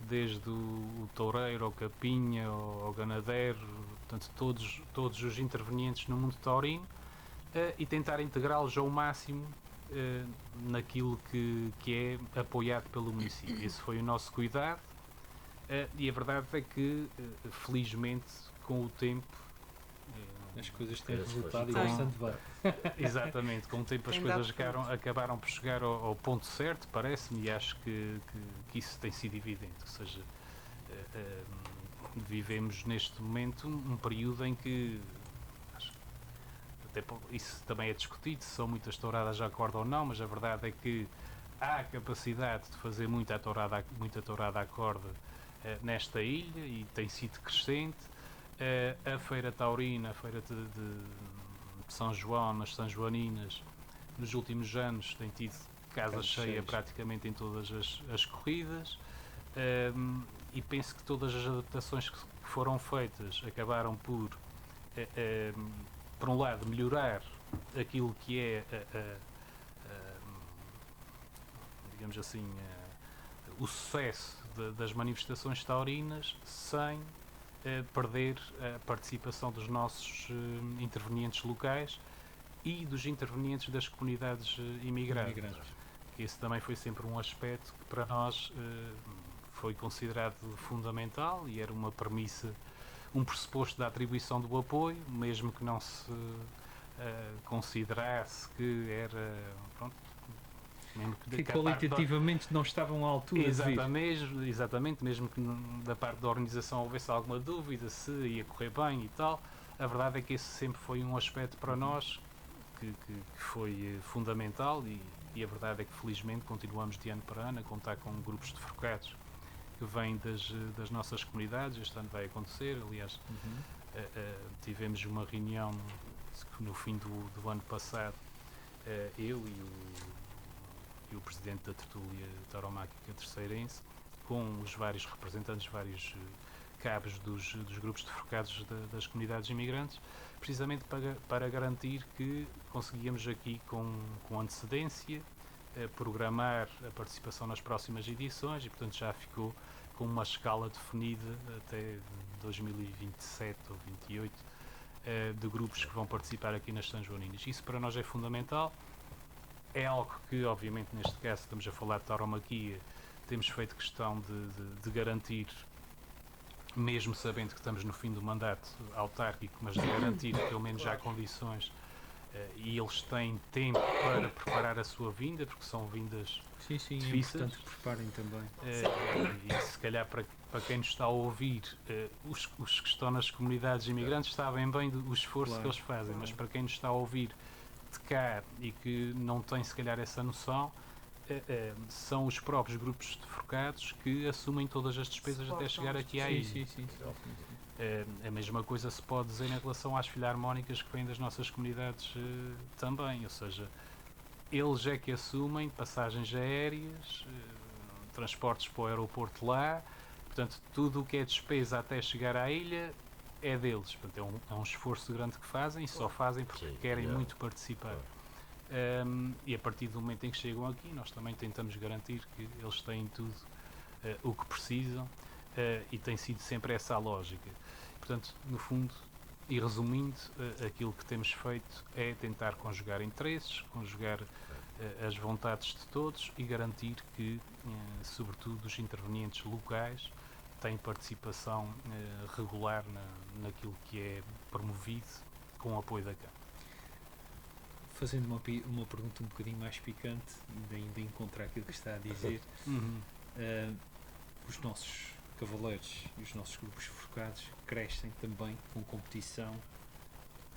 desde o toureiro ao capinha ao ganadeiro, portanto todos os intervenientes no mundo taurino, e tentar integrá-los ao máximo naquilo que é apoiado pelo município. Esse foi o nosso cuidado, e a verdade é que felizmente com o tempo as coisas têm Esse resultado e foi. bastante bem. exatamente, com o tempo as Tem coisas dado acabaram por chegar ao ponto certo, parece-me, e acho que isso tem sido evidente, ou seja, vivemos neste momento um período em que isso também é discutido, se são muitas touradas à corda ou não, mas a verdade é que há capacidade de fazer muita tourada à corda nesta ilha, e tem sido crescente. A Feira Taurina, a Feira de São João, nas São Joaninas, nos últimos anos tem tido casa cheia praticamente em todas as corridas, e penso que todas as adaptações que foram feitas acabaram por um lado, melhorar aquilo que é, digamos assim, o sucesso das manifestações taurinas, sem perder a participação dos nossos intervenientes locais e dos intervenientes das comunidades imigrantes. Esse também foi sempre um aspecto que para nós foi considerado fundamental e era uma premissa, um pressuposto da atribuição do apoio, mesmo que não se considerasse que era, pronto, mesmo que qualitativamente não estavam à altura de vir. Exatamente, mesmo que da parte da organização houvesse alguma dúvida se ia correr bem e tal, a verdade é que esse sempre foi um aspecto para nós que foi fundamental, e a verdade é que felizmente continuamos de ano para ano a contar com grupos de forcados que vêm das nossas comunidades. Este ano vai acontecer, aliás, tivemos uma reunião no fim do ano passado, eu e o presidente da tertúlia tauromáquica terceirense, com os vários representantes, vários cabos dos grupos de forcados das comunidades imigrantes, precisamente para garantir que conseguíamos aqui com antecedência programar a participação nas próximas edições, e portanto já ficou com uma escala definida até 2027 ou 2028 de grupos que vão participar aqui nas São Joaninas. Isso para nós é fundamental, é algo que obviamente neste caso estamos a falar de tauromaquia, temos feito questão de garantir, mesmo sabendo que estamos no fim do mandato autárquico, mas de garantir que pelo menos já há condições e eles têm tempo para preparar a sua vinda, porque são vindas difíceis. É importante que preparem também. E se calhar para quem nos está a ouvir, os que estão nas comunidades imigrantes sabem bem do esforço que eles fazem, mas para quem nos está a ouvir de cá e que não tem se calhar essa noção, são os próprios grupos de forcados que assumem todas as despesas até chegar aqui à ilha. A mesma coisa se pode dizer em relação às filarmónicas que vêm das nossas comunidades também, ou seja, eles é que assumem passagens aéreas, transportes para o aeroporto lá, portanto tudo o que é despesa até chegar à ilha é deles, portanto é um esforço grande que fazem, e só fazem porque querem muito participar. E a partir do momento em que chegam aqui, nós também tentamos garantir que eles têm tudo o que precisam, e tem sido sempre essa a lógica. Portanto, no fundo, e resumindo, aquilo que temos feito é tentar conjugar interesses, conjugar as vontades de todos e garantir que, sobretudo, os intervenientes locais têm participação regular naquilo que é promovido com o apoio da Câmara. fazendo uma pergunta um bocadinho mais picante, ainda encontrar aquilo que está a dizer, os nossos cavaleiros e os nossos grupos focados crescem também com competição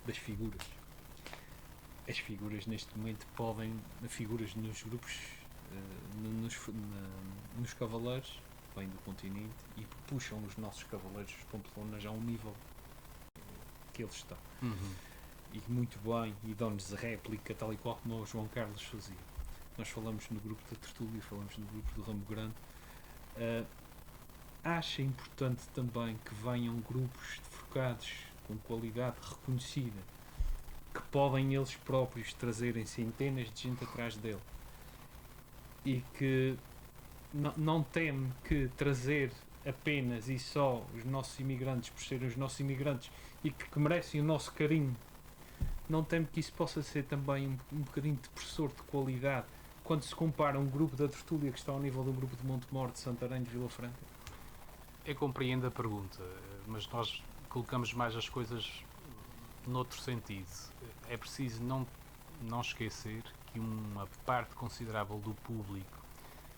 das figuras. As figuras neste momento figuras nos grupos, nos cavaleiros, vêm do continente e puxam os nossos cavaleiros de Pamplona já a um nível que eles estão. E muito bem, e dão-nos a réplica tal e qual como o João Carlos fazia. Nós falamos no grupo da Tertúlia, falamos no grupo do Ramo Grande. Acha importante também que venham grupos focados com qualidade reconhecida, que podem eles próprios trazerem centenas de gente atrás dele e que não teme que trazer apenas e só os nossos imigrantes por serem os nossos imigrantes e que merecem o nosso carinho, não teme que isso possa ser também um bocadinho depressor de qualidade quando se compara um grupo da Tertúlia que está ao nível de um grupo de Montemor, de Santarém, de Vila Franca? Eu compreendo a pergunta, mas nós colocamos mais as coisas noutro sentido. É preciso não esquecer que uma parte considerável do público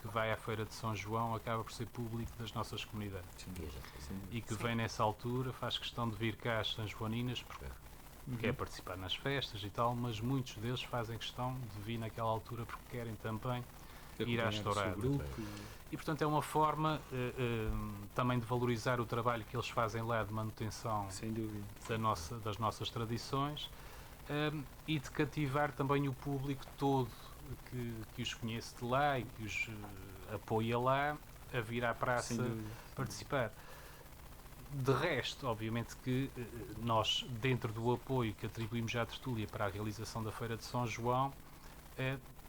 que vai à Feira de São João acaba por ser público das nossas comunidades. E que vem nessa altura, faz questão de vir cá às São Joaninas porque quer participar nas festas e tal, mas muitos deles fazem questão de vir naquela altura porque querem também ir às touradas. E portanto é uma forma também de valorizar o trabalho que eles fazem lá de manutenção das nossas tradições e de cativar também o público todo que os conhece de lá e que os apoia lá a vir à praça participar. De resto, obviamente que nós, dentro do apoio que atribuímos à Tertúlia para a realização da Feira de São João,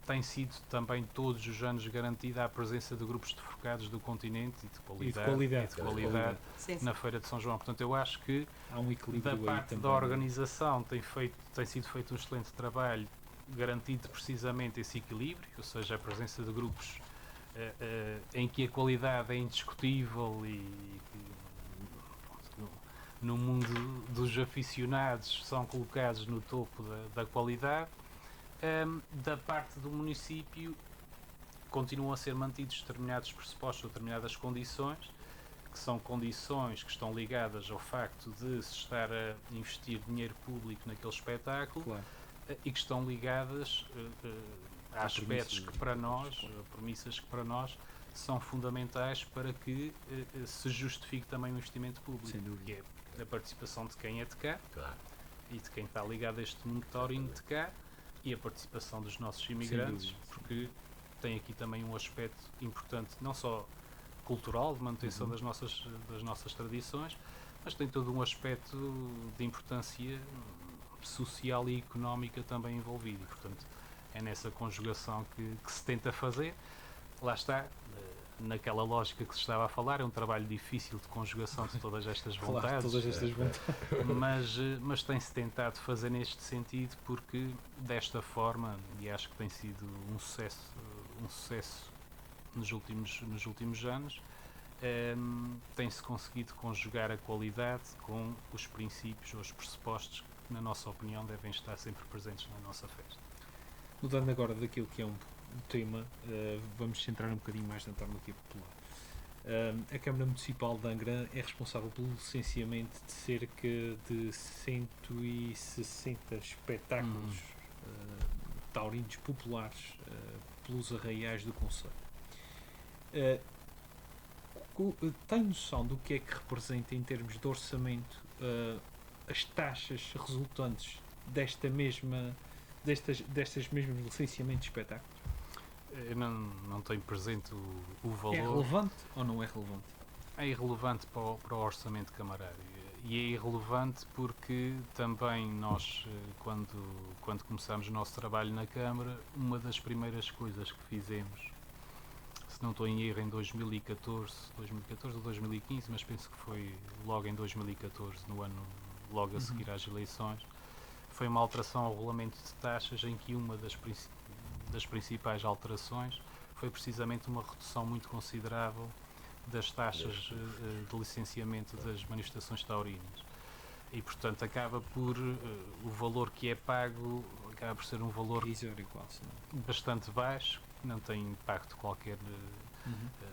tem sido também todos os anos garantida a presença de grupos de focados do continente e de qualidade na Feira de São João. Portanto, eu acho que há um equilíbrio da parte da organização tem sido feito um excelente trabalho garantindo precisamente esse equilíbrio, ou seja, a presença de grupos em que a qualidade é indiscutível e no mundo dos aficionados são colocados no topo da qualidade. Da parte do município continuam a ser mantidos determinados pressupostos, determinadas condições, que são condições que estão ligadas ao facto de se estar a investir dinheiro público naquele espetáculo e que estão ligadas a aspectos que para nós, premissas que para nós são fundamentais para que se justifique também o investimento público, que é a participação de quem é de cá e de quem está ligado a este mundo taurino de cá e a participação dos nossos imigrantes, porque tem aqui também um aspecto importante, não só cultural, de manutenção das nossas tradições, mas tem todo um aspecto de importância social e económica também envolvido. E, portanto, é nessa conjugação que se tenta fazer. Lá está, naquela lógica que se estava a falar, é um trabalho difícil de conjugação de todas estas vontades, mas tem-se tentado fazer neste sentido porque desta forma, e acho que tem sido um sucesso nos últimos anos, tem-se conseguido conjugar a qualidade com os princípios ou os pressupostos que, na nossa opinião, devem estar sempre presentes na nossa festa. Mudando agora daquilo que é um tema, vamos centrar um bocadinho mais na tauromaquia popular. A Câmara Municipal de Angra é responsável pelo licenciamento de cerca de 160 espetáculos taurinos populares pelos arraiais do concelho. Tem noção do que é que representa em termos de orçamento as taxas resultantes destes mesmos licenciamentos de espetáculos? Eu não tenho presente o valor. É relevante ou não é relevante? É irrelevante para o orçamento camarário. E é irrelevante porque também nós, quando começámos o nosso trabalho na Câmara, uma das primeiras coisas que fizemos, se não estou em erro, em 2014 ou 2015, mas penso que foi logo em 2014, no ano logo a seguir às eleições, foi uma alteração ao regulamento de taxas em que uma das principais alterações foi precisamente uma redução muito considerável das taxas de licenciamento das manifestações taurinas. E, portanto, acaba por o valor que é pago acaba por ser um valor Irrisório quase, não é? bastante baixo, que não tem impacto qualquer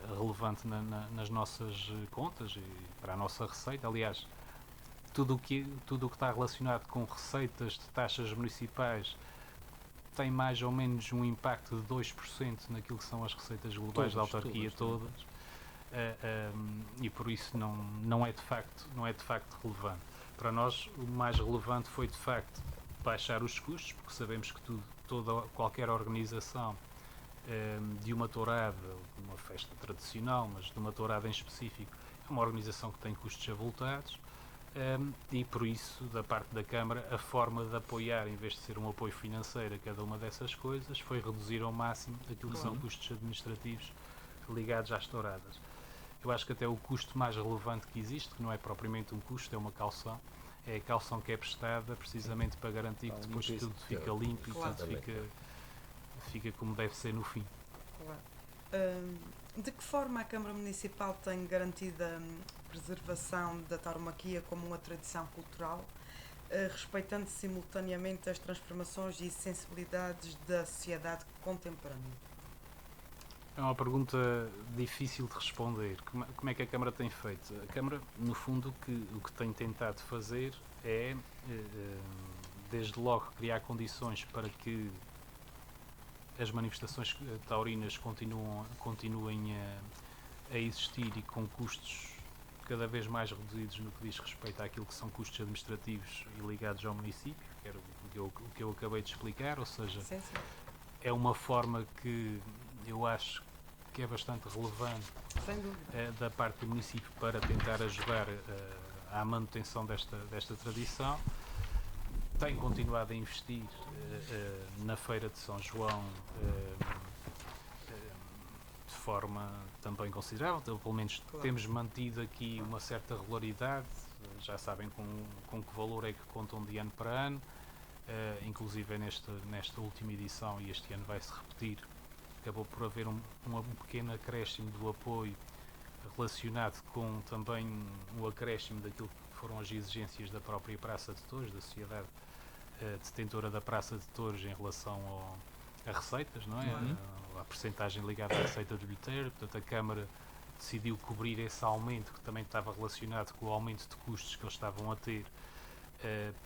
relevante nas nossas contas e para a nossa receita. Aliás, tudo o que está relacionado com receitas de taxas municipais tem mais ou menos um impacto de 2% naquilo que são as receitas globais da autarquia todas. E por isso não é de facto relevante. Para nós o mais relevante foi de facto baixar os custos, porque sabemos que qualquer organização de uma tourada, de uma festa tradicional, mas de uma tourada em específico, é uma organização que tem custos avultados. E por isso, da parte da Câmara, a forma de apoiar, em vez de ser um apoio financeiro a cada uma dessas coisas, foi reduzir ao máximo aquilo que são custos administrativos ligados às touradas. Eu acho que até o custo mais relevante que existe, que não é propriamente um custo, é uma caução, é a caução que é prestada precisamente para garantir que depois tudo fica limpo e tudo fica como deve ser no fim. Claro. De que forma a Câmara Municipal tem garantido a preservação da tauromaquia como uma tradição cultural, respeitando simultaneamente as transformações e sensibilidades da sociedade contemporânea? É uma pergunta difícil de responder. Como é que a Câmara tem feito? A Câmara, no fundo, o que tem tentado fazer é, desde logo, criar condições para que as manifestações taurinas continuem a existir e com custos cada vez mais reduzidos no que diz respeito àquilo que são custos administrativos e ligados ao município, que era o que eu acabei de explicar, ou seja, Sim. é uma forma que eu acho que é bastante relevante da parte do município para tentar ajudar à manutenção desta tradição. Tem continuado a investir na Feira de São João de forma também considerável, então, pelo menos temos mantido aqui uma certa regularidade, já sabem com que valor é que contam de ano para ano, inclusive nesta última edição, e este ano vai-se repetir, acabou por haver um pequeno acréscimo do apoio relacionado com também o acréscimo daquilo que foram as exigências da própria Praça de Touros, da sociedade detentora da Praça de Touros em relação a receitas, não é? A percentagem ligada à receita do bilheteiro. Portanto, a Câmara decidiu cobrir esse aumento que também estava relacionado com o aumento de custos que eles estavam a ter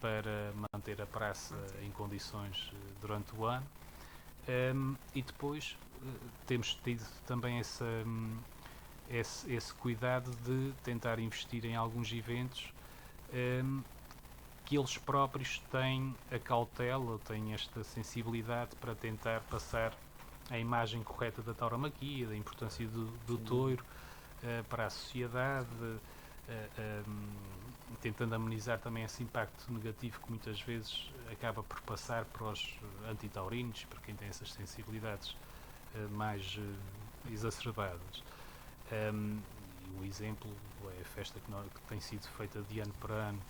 para manter a praça em condições durante o ano. E depois temos tido também esse cuidado de tentar investir em alguns eventos que eles próprios têm a cautela, têm esta sensibilidade para tentar passar a imagem correta da tauromaquia, da importância do touro para a sociedade, tentando amenizar também esse impacto negativo que muitas vezes acaba por passar para os antitaurinos, para quem tem essas sensibilidades mais exacerbadas. O exemplo é a festa que tem sido feita de ano para ano,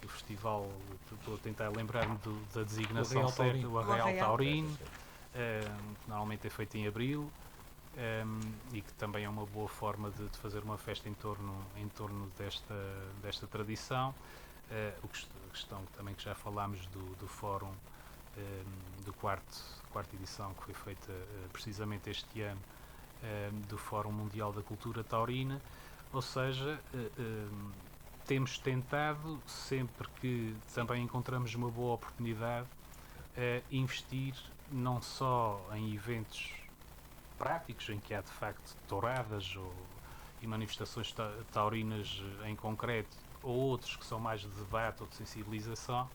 o festival, estou a tentar lembrar-me da designação certa, o Arraial Taurino, que normalmente é feito em abril, e que também é uma boa forma de fazer uma festa em torno desta tradição. A questão também que já falámos do fórum do quarta edição, que foi feita precisamente este ano, do Fórum Mundial da Cultura Taurina, ou seja, temos tentado, sempre que também encontramos uma boa oportunidade, investir não só em eventos práticos, em que há de facto touradas e manifestações taurinas em concreto, ou outros que são mais de debate ou de sensibilização,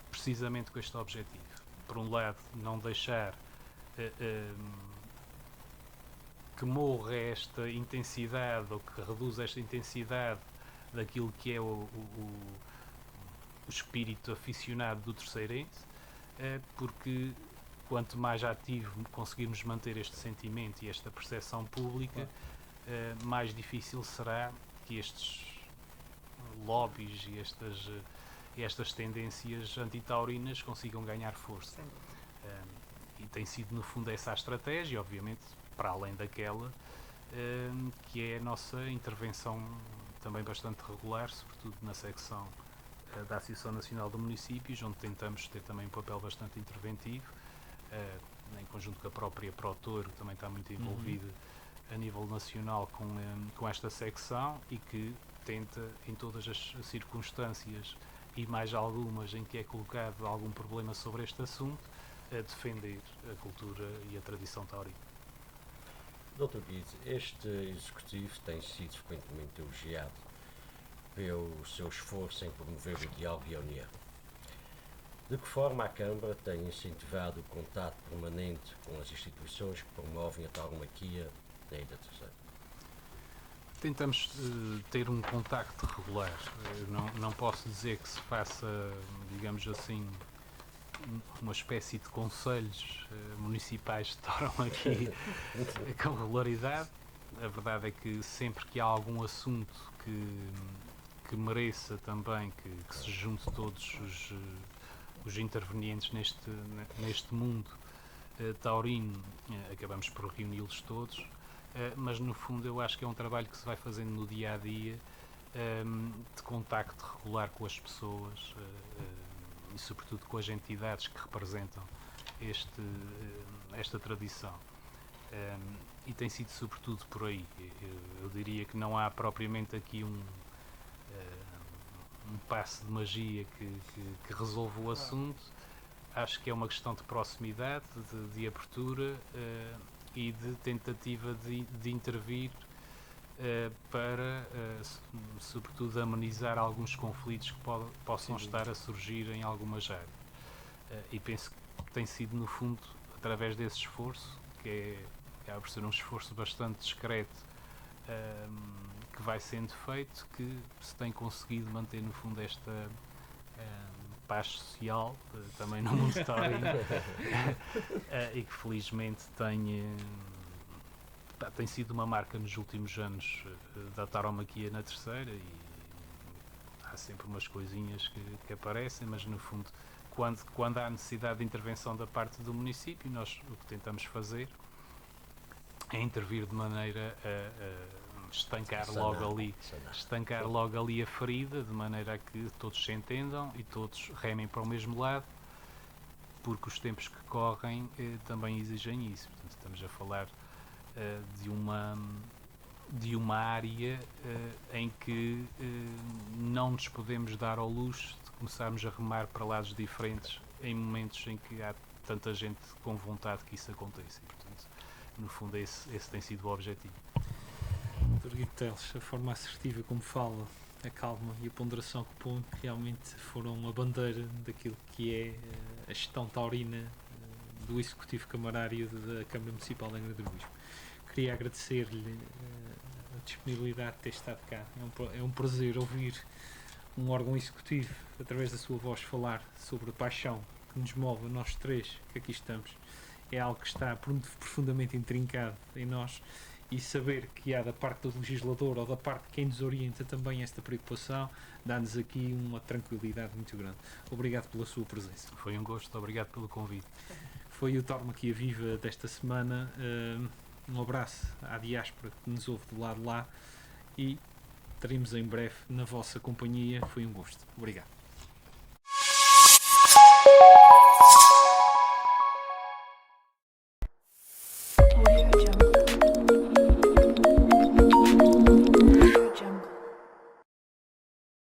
precisamente com este objetivo. Por um lado, não deixar que morra esta intensidade, ou que reduza esta intensidade daquilo que é o espírito aficionado do terceirense, porque quanto mais ativo conseguirmos manter este sentimento e esta percepção pública, mais difícil será que estes lobbies e estas tendências antitaurinas consigam ganhar força. E tem sido no fundo essa a estratégia, obviamente, para além daquela que é a nossa intervenção também bastante regular, sobretudo na secção da Associação Nacional de Municípios, onde tentamos ter também um papel bastante interventivo, em conjunto com a própria ProTouro, que também está muito envolvida a nível nacional com esta secção, e que tenta, em todas as circunstâncias e mais algumas em que é colocado algum problema sobre este assunto, defender a cultura e a tradição taurina. Dr. Guido, este executivo tem sido frequentemente elogiado pelo seu esforço em promover o diálogo e a união. De que forma a Câmara tem incentivado o contato permanente com as instituições que promovem a tauromaquia na Ilha Terceira? Tentamos ter um contacto regular. Não posso dizer que se faça, digamos assim, uma espécie de conselhos municipais de tauromaquia com regularidade. A verdade é que sempre que há algum assunto que mereça também que se junte todos os intervenientes neste mundo taurino, acabamos por reuni-los todos, mas no fundo eu acho que é um trabalho que se vai fazendo no dia a dia, de contacto regular com as pessoas e sobretudo com as entidades que representam esta tradição. E tem sido sobretudo por aí. Eu diria que não há propriamente aqui um passe de magia que resolva o assunto. Acho que é uma questão de proximidade, de abertura e de tentativa de intervir para, sobretudo, amenizar alguns conflitos que possam estar a surgir em algumas áreas. E penso que tem sido, no fundo, através desse esforço, que acaba por ser um esforço bastante discreto, que vai sendo feito, que se tem conseguido manter, no fundo, esta paz social também no mundo taurino e que felizmente tem sido uma marca nos últimos anos da tauromaquia na Terceira, e há sempre umas coisinhas que aparecem, mas no fundo quando há necessidade de intervenção da parte do município, nós o que tentamos fazer é intervir de maneira a estancar logo ali a ferida, de maneira a que todos se entendam e todos remem para o mesmo lado, porque os tempos que correm também exigem isso. Portanto, estamos a falar de uma área em que não nos podemos dar ao luxo de começarmos a remar para lados diferentes em momentos em que há tanta gente com vontade que isso aconteça. E, portanto, no fundo esse tem sido o objetivo. Dr. Guido Teles, a forma assertiva como fala, a calma e a ponderação que põe, realmente foram a bandeira daquilo que é a gestão taurina do Executivo Camarário da Câmara Municipal de Angra do Heroísmo. Queria agradecer-lhe a disponibilidade de ter estado cá. É um prazer ouvir um órgão executivo, através da sua voz, falar sobre a paixão que nos move a nós três que aqui estamos. É algo que está profundamente intrincado em nós, e saber que há da parte do legislador ou da parte de quem nos orienta também esta preocupação, dá-nos aqui uma tranquilidade muito grande. Obrigado pela sua presença. Foi um gosto, obrigado pelo convite. Foi o Tauromaquia Viva desta semana. Um abraço à diáspora que nos ouve do lado lá, e estaremos em breve na vossa companhia. Foi um gosto. Obrigado.